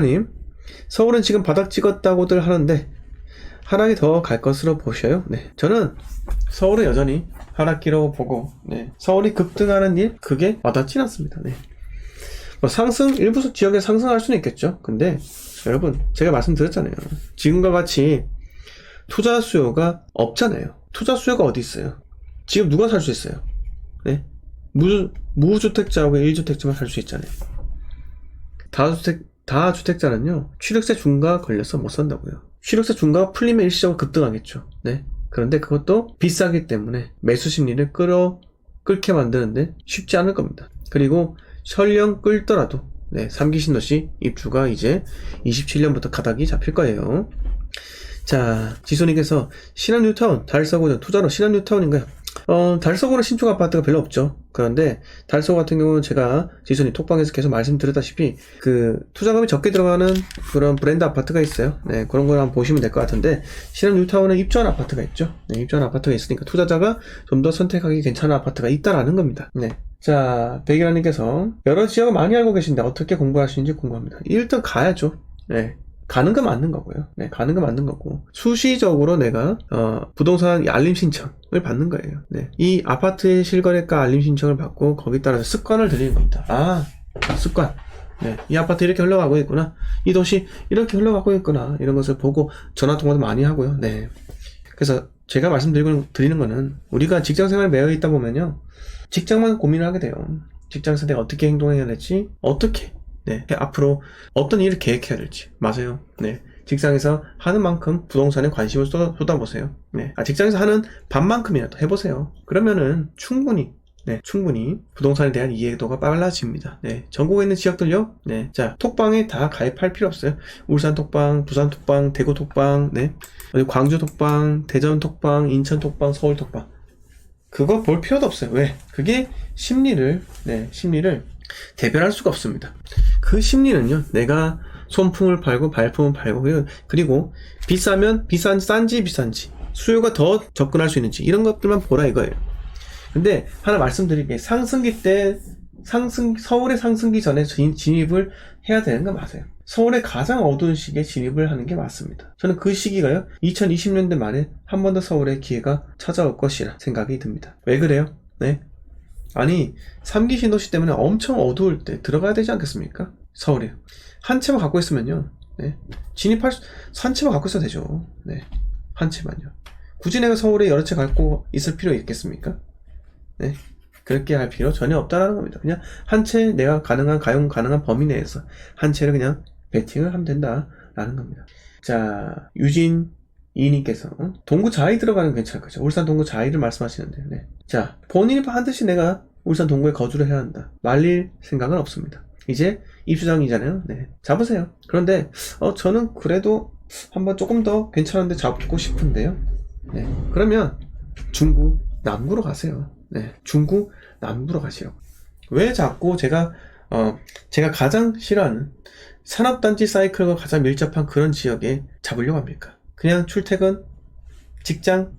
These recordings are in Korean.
님, 서울은 지금 바닥 찍었다고들 하는데 하락이 더 갈 것으로 보셔요? 네, 저는 서울은 여전히 하락기로 보고, 네, 서울이 급등하는 일 그게 와닿진 않습니다. 네. 뭐 상승 일부 지역에 상승할 수는 있겠죠. 근데 여러분 제가 말씀드렸잖아요. 지금과 같이 투자 수요가 없잖아요. 투자 수요가 어디 있어요? 지금 누가 살 수 있어요? 네, 무주택자하고 1주택자만 살 수 있잖아요. 다주택자는요 취득세 중과 걸려서 못 산다고요. 취득세 중과가 풀리면 일시적으로 급등하겠죠. 네. 그런데 그것도 비싸기 때문에 매수 심리를 끓게 만드는데 쉽지 않을 겁니다. 그리고 설령 끌더라도, 네, 3기 신도시 입주가 이제 27년부터 가닥이 잡힐 거예요. 자, 지소님께서 신한 뉴타운 달서구는 투자로 신한 뉴타운인가요? 달서구는 신축 아파트가 별로 없죠. 그런데 달서구 같은 경우는 제가 지소님 톡방에서 계속 말씀드렸다시피 그 투자금이 적게 들어가는 그런 브랜드 아파트가 있어요. 네, 그런 걸 한번 보시면 될 것 같은데, 신한 뉴타운은 입주한 아파트가 있죠. 네, 입주한 아파트가 있으니까 투자자가 좀 더 선택하기 괜찮은 아파트가 있다라는 겁니다. 네. 자, 백일환님께서 여러 지역을 많이 알고 계신데 어떻게 공부하시는지 궁금합니다. 일단 가야죠. 네. 가는 거 맞는 거고요. 네, 가는 거 맞는 거고, 수시적으로 내가 부동산 알림 신청을 받는 거예요. 네, 이 아파트의 실거래가 알림 신청을 받고 거기에 따라서 습관을 들이는 겁니다. 아, 습관. 네, 이 아파트 이렇게 흘러가고 있구나, 이 도시 이렇게 흘러가고 있구나, 이런 것을 보고 전화 통화도 많이 하고요. 네, 그래서 제가 말씀드리는 거는, 우리가 직장생활에 매여 있다 보면요, 직장만 고민을 하게 돼요. 직장에서 내가 어떻게 행동해야 될지, 어떻게, 네, 앞으로 어떤 일을 계획해야 될지. 맞아요. 네, 직장에서 하는 만큼 부동산에 관심을 쏟아보세요. 네, 직장에서 하는 반만큼이라도 해보세요. 그러면은 충분히 부동산에 대한 이해도가 빨라집니다. 네, 전국에 있는 지역들요. 네, 자, 톡방에 다 가입할 필요 없어요. 울산 톡방, 부산 톡방, 대구 톡방, 네, 광주 톡방, 대전 톡방, 인천 톡방, 서울 톡방. 그거 볼 필요도 없어요. 왜? 그게 심리를 대변할 수가 없습니다. 그 심리는요, 내가 손품을 팔고 발품을 팔고, 그리고 비싸면 싼지 수요가 더 접근할 수 있는지, 이런 것들만 보라 이거예요. 근데 하나 말씀드릴게요. 상승기 때 서울의 상승기 전에 진입을 해야 되는 거 맞아요. 서울의 가장 어두운 시기에 진입을 하는 게 맞습니다. 저는 그 시기가요, 2020년대 말에 한 번 더 서울의 기회가 찾아올 것이라 생각이 듭니다. 왜 그래요? 네, 아니, 3기 신도시 때문에 엄청 어두울 때 들어가야 되지 않겠습니까? 서울에 한 채만 갖고 있으면요, 네, 한 채만 갖고 있어도 되죠. 네, 한 채만요. 굳이 내가 서울에 여러 채 갖고 있을 필요 있겠습니까? 네, 그렇게 할 필요 전혀 없다라는 겁니다. 그냥 한 채, 내가 가용 가능한 범위 내에서 한 채를 그냥 베팅을 하면 된다라는 겁니다. 자, 유진 이님께서 동구 자이 들어가는 괜찮을 거죠. 울산 동구 자이를 말씀하시는데, 네, 자, 본인이 반드시 내가 울산 동구에 거주를 해야 한다, 말릴 생각은 없습니다. 이제 입주장이잖아요. 네, 잡으세요. 그런데 저는 그래도 한번 조금 더 괜찮은데 잡고 싶은데요. 네, 그러면 중구 남구로 가세요. 네, 중구 남구로 가시라고. 왜 자꾸 제가 가장 싫어하는 산업단지 사이클과 가장 밀접한 그런 지역에 잡으려고 합니까? 그냥 출퇴근, 직장,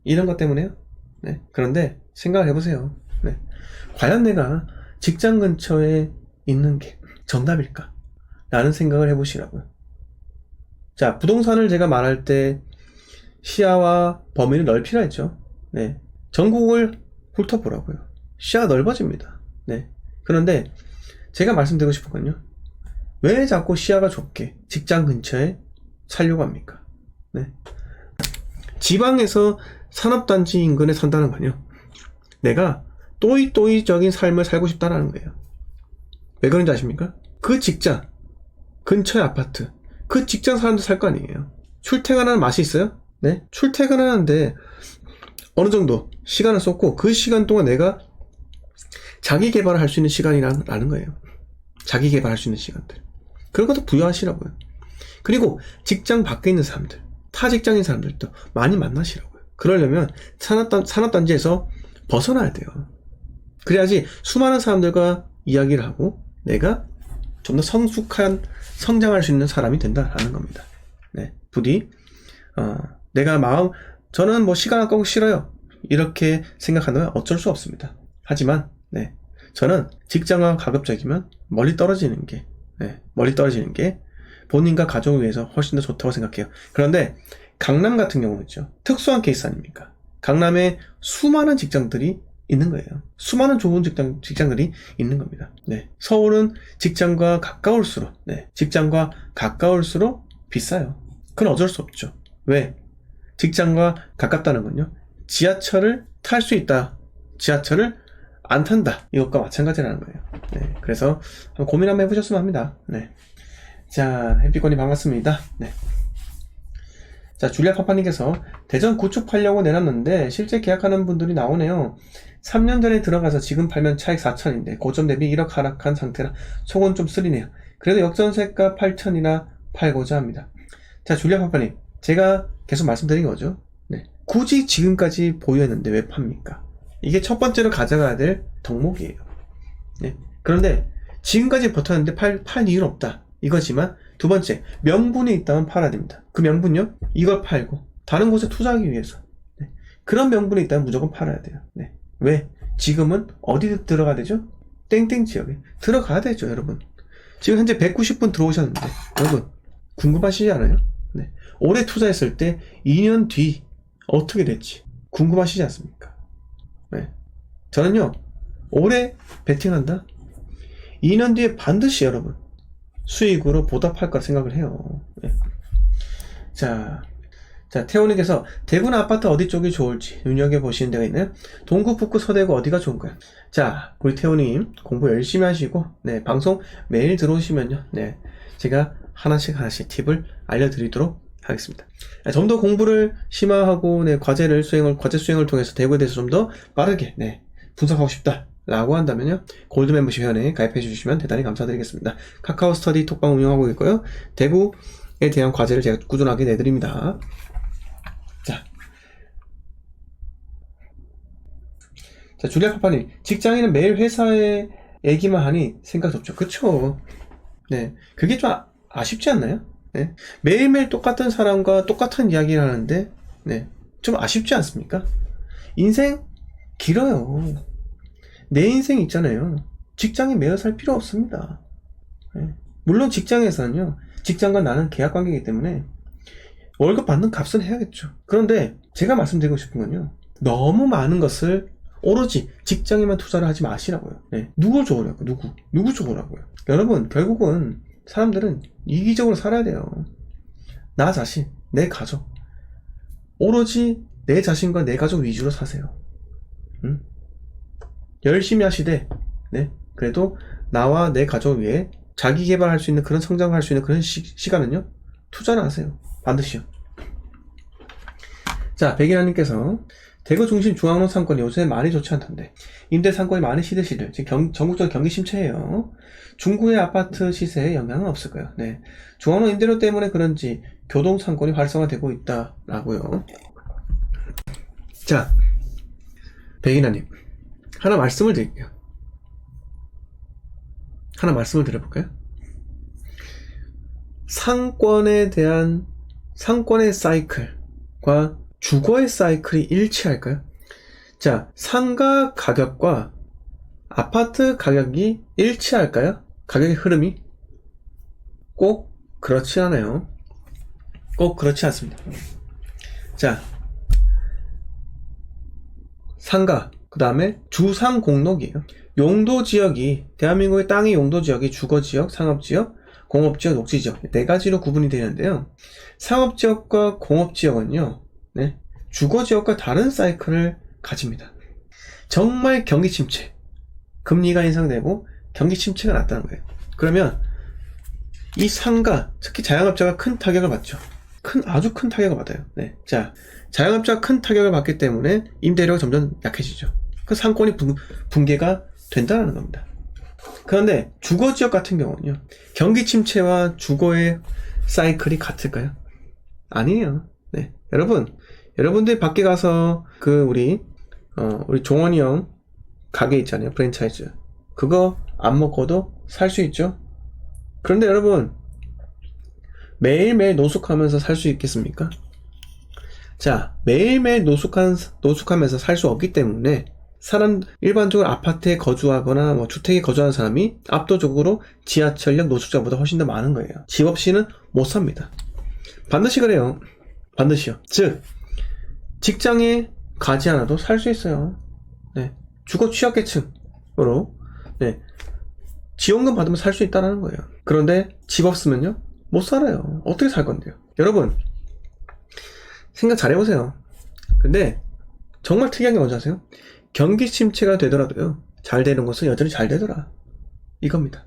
이런 것 때문에요? 네, 그런데 생각을 해보세요. 네, 과연 내가 직장 근처에 있는 게 정답일까? 라는 생각을 해보시라고요. 자, 부동산을 제가 말할 때 시야와 범위를 넓히라 했죠. 네, 전국을 훑어보라고요. 시야가 넓어집니다. 네, 그런데 제가 말씀드리고 싶은 건요, 왜 자꾸 시야가 좁게 직장 근처에 살려고 합니까? 네, 지방에서 산업단지 인근에 산다는 건요, 내가 또이또이적인 삶을 살고 싶다는 거예요. 왜 그런지 아십니까? 그 직장 근처의 아파트, 그 직장 사람들 살 거 아니에요. 출퇴근하는 맛이 있어요? 네, 출퇴근하는데 어느 정도 시간을 쏟고, 그 시간 동안 내가 자기 개발을 할 수 있는 시간이라는 거예요. 자기 개발할 수 있는 시간들, 그런 것도 부여하시라고요. 그리고 직장 밖에 있는 사람들, 타 직장인 사람들도 많이 만나시라고요. 그러려면 산업단지에서 벗어나야 돼요. 그래야지 수많은 사람들과 이야기를 하고 내가 좀 더 성숙한 성장할 수 있는 사람이 된다라는 겁니다. 네, 부디 저는 뭐 시간 아까우고 싫어요, 이렇게 생각한다면 어쩔 수 없습니다. 하지만 네, 저는 직장과 가급적이면 멀리 떨어지는 게 본인과 가족을 위해서 훨씬 더 좋다고 생각해요. 그런데 강남 같은 경우는 있죠. 특수한 케이스 아닙니까? 강남에 수많은 직장들이 있는 거예요. 수많은 좋은 직장들이 있는 겁니다. 네. 서울은 직장과 가까울수록, 직장과 가까울수록 비싸요. 그건 어쩔 수 없죠. 왜? 직장과 가깝다는 건요. 지하철을 탈 수 있다. 지하철을 안 탄다. 이것과 마찬가지라는 거예요. 네. 그래서 한번 고민 한번 해보셨으면 합니다. 네. 자, 햇빛권이 반갑습니다. 네. 자, 줄리아 파파님께서 대전 구축하려고 내놨는데 실제 계약하는 분들이 나오네요. 3년 전에 들어가서 지금 팔면 차익 4천인데 고점 대비 1억 하락한 상태라 속은 좀 쓰리네요. 그래도 역전세가 8천이나 팔고자 합니다. 자, 줄리아 파파님, 제가 계속 말씀드린 거죠. 네. 굳이 지금까지 보유했는데 왜 팝니까? 이게 첫 번째로 가져가야 될 덕목이에요. 네. 그런데 지금까지 버텼는데 팔 이유는 없다. 이거지만 두 번째, 명분이 있다면 팔아야 됩니다. 그 명분요? 이걸 팔고 다른 곳에 투자하기 위해서. 네. 그런 명분이 있다면 무조건 팔아야 돼요. 네. 왜? 지금은 어디 들어가야 되죠? 땡땡 지역에 들어가야 되죠, 여러분. 지금 현재 190분 들어오셨는데 여러분 궁금하시지 않아요? 네. 올해 투자했을 때 2년 뒤 어떻게 될지 궁금하시지 않습니까? 네. 저는요, 올해 베팅한다? 2년 뒤에 반드시 여러분 수익으로 보답할 거라 생각을 해요. 네. 자, 태호님께서 대구나 아파트 어디 쪽이 좋을지 눈여겨보시는 데가 있나요? 동구, 북구, 서대구 어디가 좋은가요? 자, 우리 태호님 공부 열심히 하시고, 네, 방송 매일 들어오시면요, 네, 제가 하나씩 팁을 알려드리도록 하겠습니다. 좀 더 공부를 심화하고, 네, 과제 수행을 통해서 대구에 대해서 좀 더 빠르게, 네, 분석하고 싶다 라고 한다면요, 골드 멤버십 회원에 가입해 주시면 대단히 감사드리겠습니다. 카카오 스터디 톡방 운영하고 있고요, 대구에 대한 과제를 제가 꾸준하게 내드립니다. 자, 줄리아 파파님, 직장인은 매일 회사에 얘기만 하니 생각이 없죠. 그쵸? 네. 그게 좀 아쉽지 않나요? 네. 매일매일 똑같은 사람과 똑같은 이야기를 하는데, 네. 좀 아쉽지 않습니까? 인생 길어요. 내 인생 있잖아요. 직장에 매여 살 필요 없습니다. 네. 물론 직장에서는요, 직장과 나는 계약 관계이기 때문에 월급 받는 값은 해야겠죠. 그런데 제가 말씀드리고 싶은 건요, 너무 많은 것을 오로지 직장에만 투자를 하지 마시라고요. 네. 누굴 좋으라고? 누구 좋으라고요? 여러분, 결국은 사람들은 이기적으로 살아야 돼요. 나 자신, 내 가족, 오로지 내 자신과 내 가족 위주로 사세요. 응? 열심히 하시되, 네, 그래도 나와 내 가족 위해 자기 개발할 수 있는, 그런 성장할 수 있는 그런 시간은요, 투자를 하세요. 반드시요. 자, 백인아님께서 대구 중심 중앙로 상권이 요새 많이 좋지 않던데 임대 상권이 많이 시들시들, 지금 전국적으로 경기 침체예요. 중구의 아파트 시세에 영향은 없을까요? 네, 중앙로 임대료 때문에 그런지 교동 상권이 활성화되고 있다라고요. 자, 백인아님, 하나 말씀을 드릴게요. 하나 말씀을 드려볼까요? 상권에 대한 상권의 사이클과 주거의 사이클이 일치할까요? 자, 상가 가격과 아파트 가격이 일치할까요? 가격의 흐름이? 꼭 그렇지 않아요. 꼭 그렇지 않습니다. 자, 상가, 그 다음에 주상공록이에요. 용도지역이, 대한민국의 땅의 용도지역이 주거지역, 상업지역, 공업지역, 녹지지역, 네 가지로 구분이 되는데요. 상업지역과 공업지역은요, 네, 주거지역과 다른 사이클을 가집니다. 정말 경기 침체, 금리가 인상되고 경기 침체가 났다는 거예요. 그러면 이 상가, 특히 자영업자가 큰 타격을 받죠. 아주 큰 타격을 받아요. 네. 자, 자영업자가 큰 타격을 받기 때문에 임대료가 점점 약해지죠. 그 상권이 붕괴가 된다는 겁니다. 그런데 주거지역 같은 경우는요, 경기 침체와 주거의 사이클이 같을까요? 아니에요. 네. 여러분들 밖에 가서 우리 종원이 형 가게 있잖아요. 프랜차이즈. 그거 안 먹고도 살 수 있죠? 그런데 여러분, 매일매일 노숙하면서 살 수 있겠습니까? 자, 매일매일 노숙하면서 살 수 없기 때문에 일반적으로 아파트에 거주하거나 뭐 주택에 거주하는 사람이 압도적으로 지하철역 노숙자보다 훨씬 더 많은 거예요. 집 없이는 못 삽니다. 반드시 그래요. 반드시요. 즉, 직장에 가지 않아도 살 수 있어요. 네. 주거 취약계층으로, 네. 지원금 받으면 살 수 있다는 거예요. 그런데 집 없으면요? 못 살아요. 어떻게 살 건데요? 여러분, 생각 잘 해보세요. 근데 정말 특이한 게 뭔지 아세요? 경기 침체가 되더라도요, 잘 되는 것은 여전히 잘 되더라. 이겁니다.